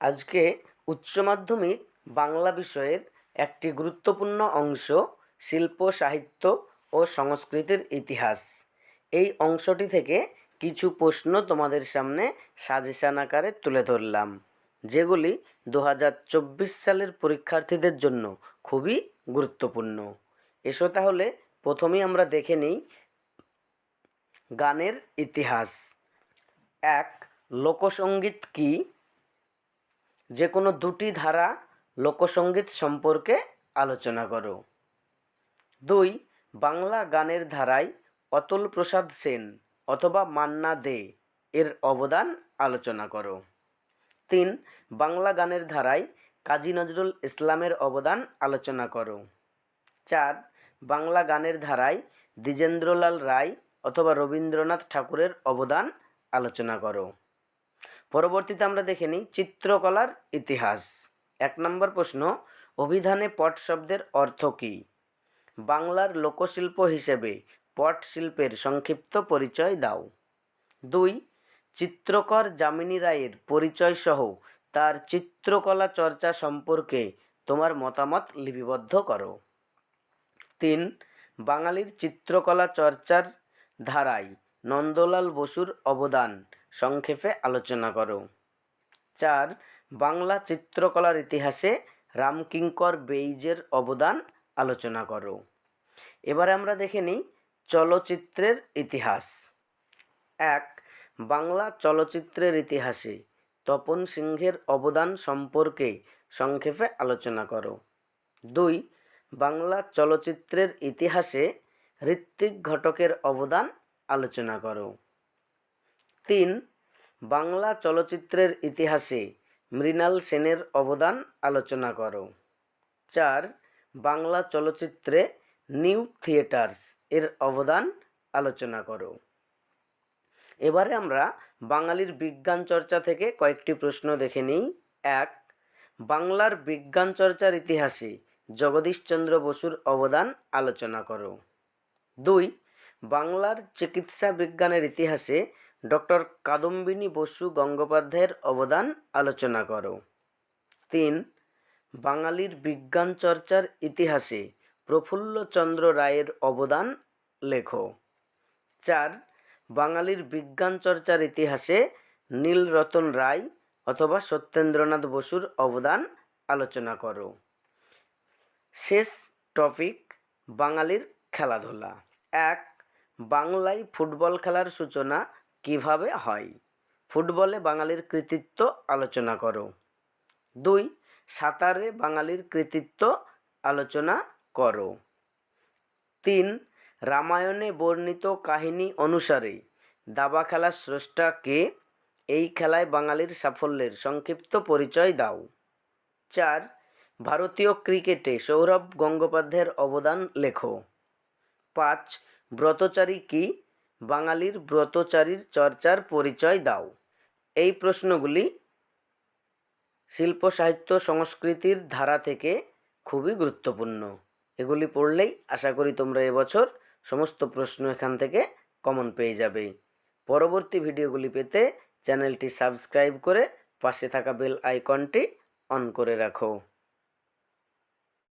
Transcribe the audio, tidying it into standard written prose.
আজকে উচ্চ মাধ্যমিক বাংলা বিষয়ের একটি গুরুত্বপূর্ণ অংশ শিল্প সাহিত্য ও সংস্কৃতির ইতিহাস। এই অংশটি থেকে কিছু প্রশ্ন তোমাদের সামনে সাজেশন আকারে তুলে ধরলাম, যেগুলি 2024 সালের পরীক্ষার্থীদের জন্য খুবই গুরুত্বপূর্ণ। এসো তাহলে প্রথমেই আমরা দেখে নিই গানের ইতিহাস। 1. লোকসঙ্গীত কী? যে কোনো দুটি ধারা লোকসঙ্গীত সম্পর্কে আলোচনা করো। 2. বাংলা গানের ধারায় অতুল প্রসাদ সেন অথবা মান্না দে এর অবদান আলোচনা করো। 3. বাংলা গানের ধারায় কাজী নজরুল ইসলামের অবদান আলোচনা করো। 4. বাংলা গানের ধারায় দ্বিজেন্দ্রলাল রায় অথবা রবীন্দ্রনাথ ঠাকুরের অবদান আলোচনা করো। পরবর্তীতে আমরা দেখে নিই চিত্রকলার ইতিহাস। 1 নম্বর প্রশ্ন, অভিধানে পট শব্দের অর্থ কী? বাংলার লোকশিল্প হিসেবে পট শিল্পের সংক্ষিপ্ত পরিচয় দাও। 2. চিত্রকর যামিনী রায়ের পরিচয় সহ তার চিত্রকলা চর্চা সম্পর্কে তোমার মতামত লিপিবদ্ধ করো। 3. বাঙালির চিত্রকলা চর্চার ধারায় নন্দলাল বসুর অবদান সংক্ষেপে আলোচনা করো। 4. বাংলা চিত্রকলার ইতিহাসে রামকিঙ্কর বেইজের অবদান আলোচনা করো। এবারে আমরা দেখে নিই চলচ্চিত্রের ইতিহাস। 1. বাংলা চলচ্চিত্রের ইতিহাসে তপন সিংহের অবদান সম্পর্কে সংক্ষেপে আলোচনা করো। 2. বাংলা চলচ্চিত্রের ইতিহাসে ঋত্বিক ঘটকের অবদান আলোচনা করো। 3. বাংলা চলচ্চিত্রের ইতিহাসে মৃণাল সেনের অবদান আলোচনা করো। 4. বাংলা চলচ্চিত্রে নিউ থিয়েটার্স এর অবদান আলোচনা করো। এবারে আমরা বাঙালির বিজ্ঞান চর্চা থেকে কয়েকটি প্রশ্ন দেখে নিই। 1. বাংলার বিজ্ঞান চর্চার ইতিহাসে জগদীশচন্দ্র বসুর অবদান আলোচনা করো। 2. বাংলার চিকিৎসা বিজ্ঞানের ইতিহাসে ডক্টর কাদম্বিনী বসু গঙ্গোপাধ্যায়ের অবদান আলোচনা করো। 3. বাঙালির বিজ্ঞান চর্চার ইতিহাসে প্রফুল্লচন্দ্র রায়ের অবদান লেখো। 4. বাঙালির বিজ্ঞান চর্চার ইতিহাসে নীলরতন রায় অথবা সত্যেন্দ্রনাথ বসুর অবদান আলোচনা করো। শেষ টপিক, বাঙালির খেলাধুলা। 1. বাংলায় ফুটবল খেলার সূচনা কিভাবে হয়? ফুটবলে বাঙালির কৃতিত্ব আলোচনা করো। 2. সাঁতারে বাঙালির কৃতিত্ব আলোচনা করো। 3. রামায়ণে বর্ণিত কাহিনী অনুসারে দাবা খেলার স্রষ্টা কে? এই খেলায় বাঙালির সাফল্যের সংক্ষিপ্ত পরিচয় দাও। 4. ভারতীয় ক্রিকেটে সৌরভ গঙ্গোপাধ্যায়ের অবদান লেখো। 5. ব্রতচারী কি? বাঙালির ব্রতচারীর চর্চার পরিচয় দাও। এই প্রশ্নগুলি শিল্প সাহিত্য সংস্কৃতির ধারা থেকে খুবই গুরুত্বপূর্ণ। এগুলি পড়লেই আশা করি তোমরা এবছর সমস্ত প্রশ্ন এখান থেকে কমন পেয়ে যাবে। পরবর্তী ভিডিওগুলি পেতে চ্যানেলটি সাবস্ক্রাইব করে পাশে থাকা বেল আইকনটি অন করে রাখো।